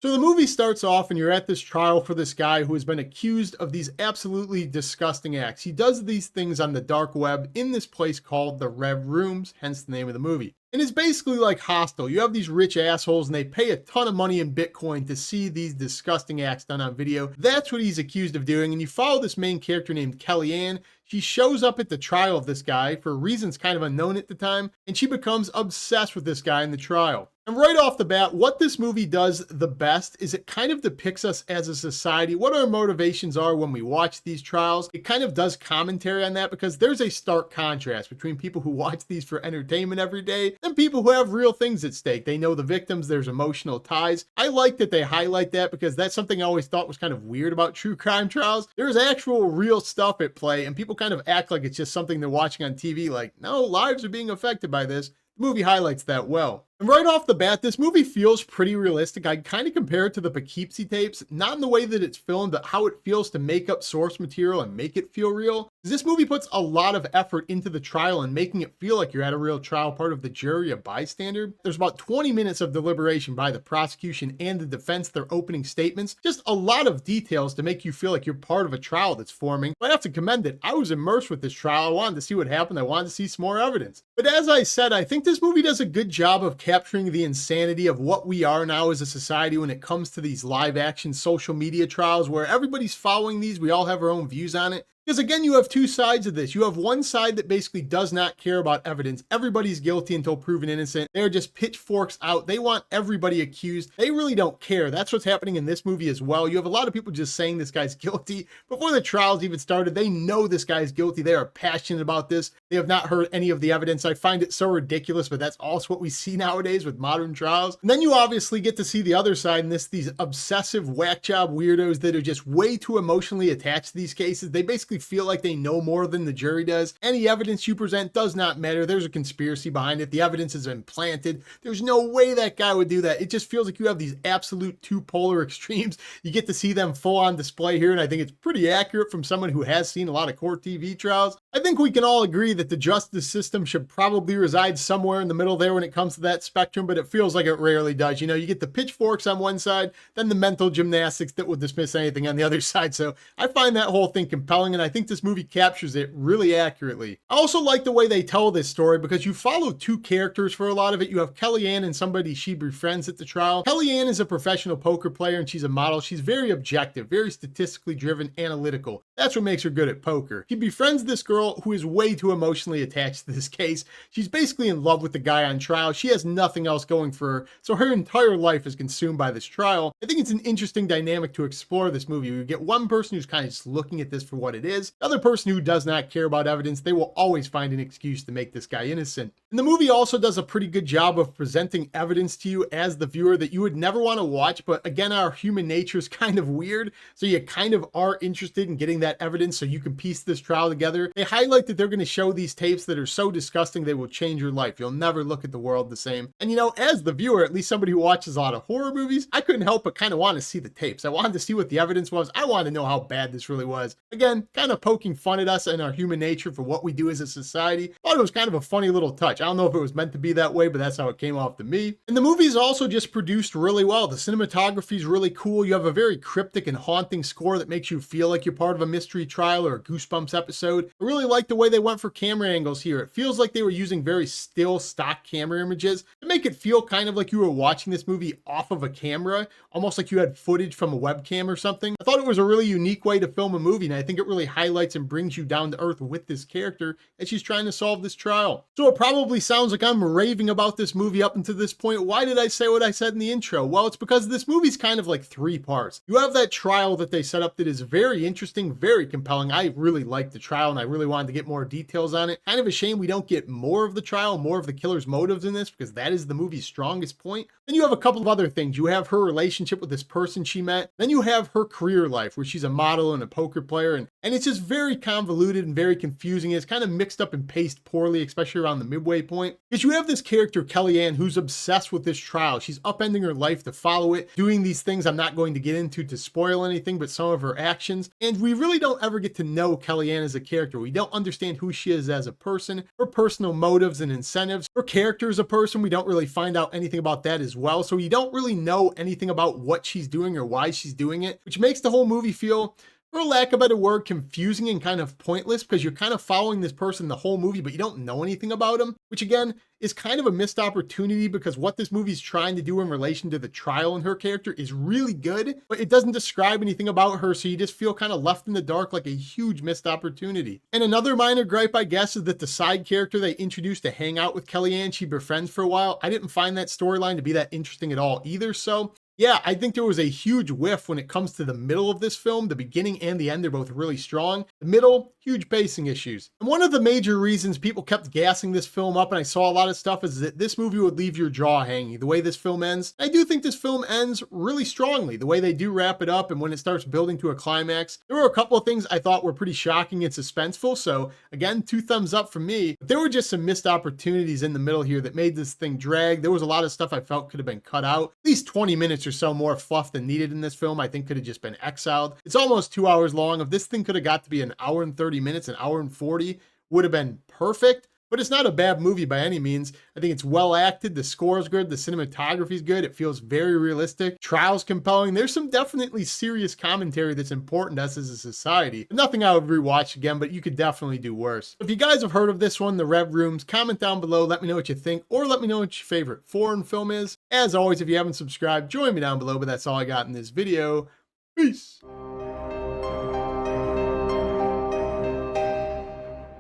So the movie starts off and you're at this trial for this guy who has been accused of these absolutely disgusting acts. He does these things on the dark web in this place called the Red Rooms, hence the name of the movie. And it's basically like Hostel. You have these rich assholes and they pay a ton of money in Bitcoin to see these disgusting acts done on video. That's what he's accused of doing. And you follow this main character named Kellyanne. She shows up at the trial of this guy for reasons kind of unknown at the time, and she becomes obsessed with this guy in the trial. And right off the bat, what this movie does the best is it kind of depicts us as a society, what our motivations are when we watch these trials. It kind of does commentary on that because there's a stark contrast between people who watch these for entertainment every day and people who have real things at stake. They know the victims, there's emotional ties. I like that they highlight that because that's something I always thought was kind of weird about true crime trials. There's actual real stuff at play and people kind of act like it's just something they're watching on TV, like, no, lives are being affected by this. The movie highlights that well. And right off the bat, this movie feels pretty realistic. I kind of compare it to the Poughkeepsie tapes, not in the way that it's filmed, but how it feels to make up source material and make it feel real. This movie puts a lot of effort into the trial and making it feel like you're at a real trial, part of the jury, a bystander. There's about 20 minutes of deliberation by the prosecution and the defense, their opening statements. Just a lot of details to make you feel like you're part of a trial that's forming. But I have to commend it. I was immersed with this trial. I wanted to see what happened. I wanted to see some more evidence. But as I said, I think this movie does a good job of capturing the insanity of what we are now as a society when it comes to these live action social media trials where everybody's following these. We all have our own views on it. Because again, you have two sides of this. You have one side that basically does not care about evidence. Everybody's guilty until proven innocent. They're just pitchforks out. They want everybody accused. They really don't care. That's what's happening in this movie as well. You have a lot of people just saying this guy's guilty. Before the trials even started, they know this guy's guilty. They are passionate about this. They have not heard any of the evidence. I find it so ridiculous, but that's also what we see nowadays with modern trials. And then you obviously get to see the other side in this, these obsessive whack job weirdos that are just way too emotionally attached to these cases. They basically feel like they know more than the jury does. Any evidence you present does not matter. There's a conspiracy behind it. The evidence has been planted. There's no way that guy would do that. It just feels like you have these absolute two polar extremes. You get to see them full on display here, and I think it's pretty accurate from someone who has seen a lot of court TV trials. I think we can all agree that the justice system should probably reside somewhere in the middle there when it comes to that spectrum, but it feels like it rarely does. You know, you get the pitchforks on one side, then the mental gymnastics that will dismiss anything on the other side. So I find that whole thing compelling, and I think this movie captures it really accurately. I also like the way they tell this story because you follow two characters for a lot of it. You have Kellyanne and somebody she befriends at the trial. Kellyanne is a professional poker player and she's a model. She's very objective, very statistically driven, analytical. That's what makes her good at poker. She befriends this girl who is way too emotionally attached to this case. She's basically in love with the guy on trial. She has nothing else going for her, so her entire life is consumed by this trial. I think it's an interesting dynamic to explore this movie. We get one person who's kind of just looking at this for what it is. The other person who does not care about evidence. They will always find an excuse to make this guy innocent. And the movie also does a pretty good job of presenting evidence to you as the viewer that you would never want to watch, but again, our human nature is kind of weird, so you kind of are interested in getting that evidence so you can piece this trial together. They highlight that they're going to show these tapes that are so disgusting they will change your life. You'll never look at the world the same. And you know, as the viewer, at least somebody who watches a lot of horror movies, I couldn't help but kind of want to see the tapes. I wanted to see what the evidence was. I wanted to know how bad this really was. Again, kind of poking fun at us and our human nature for what we do as a society. I thought it was kind of a funny little touch. I don't know if it was meant to be that way, but that's how it came off to me. And the movie is also just produced really well. The cinematography is really cool. You have a very cryptic and haunting score that makes you feel like you're part of a mystery trial or a Goosebumps episode. I really like the way they went for camera angles here. It feels like they were using very still stock camera images to make it feel kind of like you were watching this movie off of a camera, almost like you had footage from a webcam or something. I thought it was a really unique way to film a movie, and I think it really highlights and brings you down to earth with this character as she's trying to solve this trial. So it probably sounds like I'm raving about this movie up until this point. Why did I say what I said in the intro? Well, it's because this movie's kind of like three parts. You have that trial that they set up that is very interesting, very compelling. I really liked the trial and I really wanted to get more details on it. Kind of a shame we don't get more of the trial, more of the killer's motives in this, because that is the movie's strongest point. Then you have a couple of other things. You have her relationship with this person she met. Then you have her career life where she's a model and a poker player, and it's just very convoluted and very confusing. It's kind of mixed up and paced poorly, especially around the midway point. Because you have this character, Kellyanne, who's obsessed with this trial. She's upending her life to follow it, doing these things I'm not going to get into to spoil anything, but some of her actions. And we really don't ever get to know Kellyanne as a character. We don't understand who she is as a person, her personal motives and incentives, her character as a person. We don't really find out anything about that as well. So you don't really know anything about what she's doing or why she's doing it, which makes the whole movie feel, for lack of a better word, confusing and kind of pointless, because you're kind of following this person the whole movie, but you don't know anything about them, which again is kind of a missed opportunity, because what this movie's trying to do in relation to the trial and her character is really good, but it doesn't describe anything about her, so you just feel kind of left in the dark, like a huge missed opportunity. And another minor gripe, I guess, is that the side character they introduced to hang out with Kellyanne, she befriends for a while, I didn't find that storyline to be that interesting at all either. So yeah, I think there was a huge whiff when it comes to the middle of this film. The beginning and the end are both really strong. The middle, huge pacing issues. And one of the major reasons people kept gassing this film up, and I saw a lot of stuff, is that this movie would leave your jaw hanging. The way this film ends, I do think this film ends really strongly. The way they do wrap it up and when it starts building to a climax. There were a couple of things I thought were pretty shocking and suspenseful. So again, 2 thumbs up from me. But there were just some missed opportunities in the middle here that made this thing drag. There was a lot of stuff I felt could have been cut out. At least 20 minutes or so more fluff than needed in this film, I think could have just been exiled. It's almost 2 hours long. If this thing could have got to be an hour and 30 minutes, an hour and 40 would have been perfect. But it's not a bad movie by any means. I think it's well acted. The score is good. The cinematography is good. It feels very realistic. Trial's compelling. There's some definitely serious commentary that's important to us as a society. Nothing I would rewatch again, but you could definitely do worse. If you guys have heard of this one, The Rev Rooms, comment down below. Let me know what you think, or let me know what your favorite foreign film is. As always, if you haven't subscribed, join me down below, but that's all I got in this video. Peace.